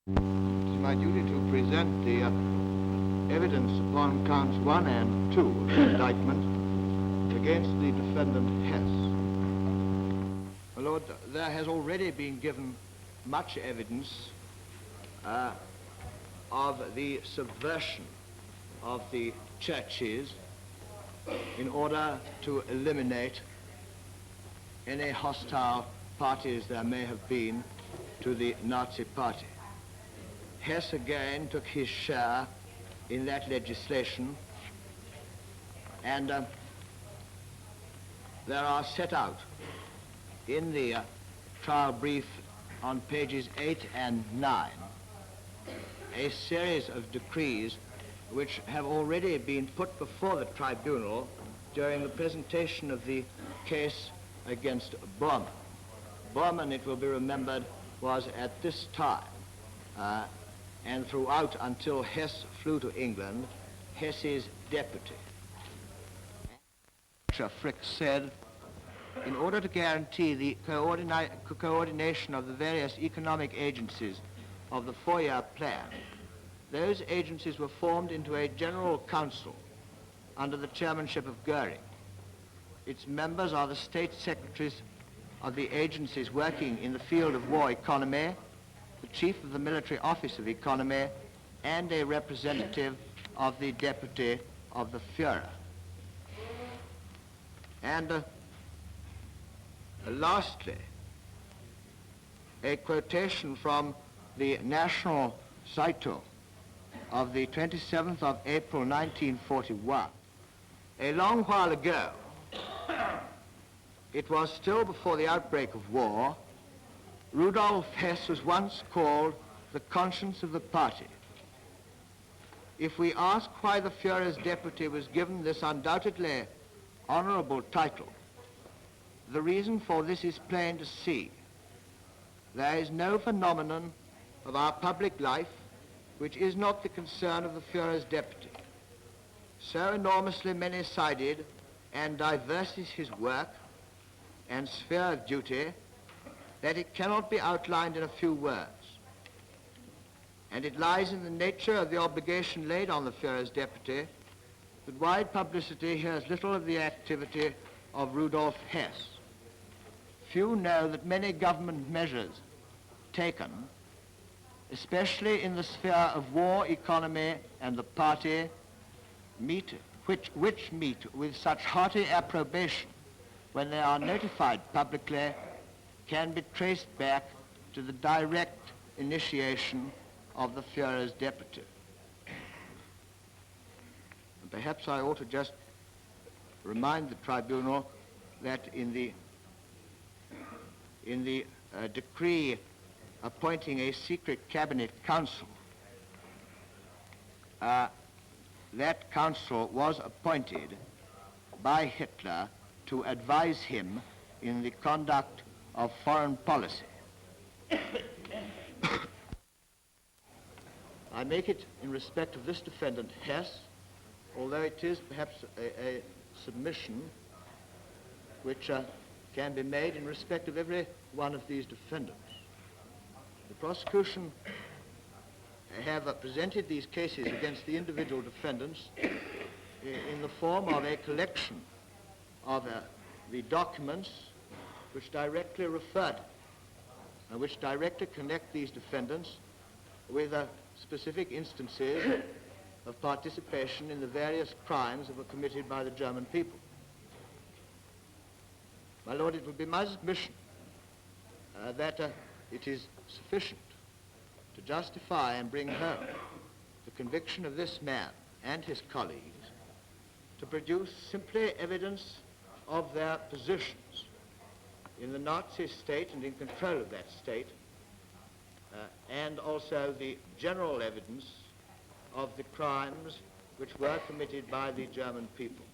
It's my duty to present the evidence upon counts 1 and 2 of the indictment against the defendant Hess. My Lord, there has already been given much evidence of the subversion of the churches in order to eliminate any hostile parties there may have been to the Nazi Party. Hess again took his share in that legislation, and there are set out in the trial brief on pages 8 and 9 a series of decrees which have already been put before the tribunal during the presentation of the case against Bormann. Bormann, it will be remembered, was at this time and throughout until Hess flew to England, Hess's deputy. Frick said, in order to guarantee the coordination of the various economic agencies of the four-year plan, those agencies were formed into a general council under the chairmanship of Goering. Its members are the state secretaries of the agencies working in the field of war economy, the chief of the military office of economy, and a representative of the deputy of the Führer. And lastly, a quotation from the National Zeitung of the 27th of April 1941. A long while ago, it was still before the outbreak of war, Rudolf Hess was once called the conscience of the party. If we ask why the Führer's deputy was given this undoubtedly honorable title, the reason for this is plain to see. There is no phenomenon of our public life which is not the concern of the Führer's deputy. So enormously many-sided and diverse is his work and sphere of duty that it cannot be outlined in a few words. And it lies in the nature of the obligation laid on the Führer's deputy that wide publicity hears little of the activity of Rudolf Hess. Few know that many government measures taken, especially in the sphere of war, economy, and the party, which meet with such hearty approbation when they are notified publicly, can be traced back to the direct initiation of the Führer's deputy. And perhaps I ought to just remind the tribunal that in the decree appointing a secret cabinet council, that council was appointed by Hitler to advise him in the conduct of foreign policy. I make it in respect of this defendant Hess, although it is perhaps a submission which can be made in respect of every one of these defendants. The prosecution have presented these cases against the individual defendants in the form of a collection of the documents which directly refer and which directly connect these defendants with specific instances of participation in the various crimes that were committed by the German people. My Lord, it will be my submission that it is sufficient to justify and bring home the conviction of this man and his colleagues to produce simply evidence of their positions in the Nazi state and in control of that state, and also the general evidence of the crimes which were committed by the German people.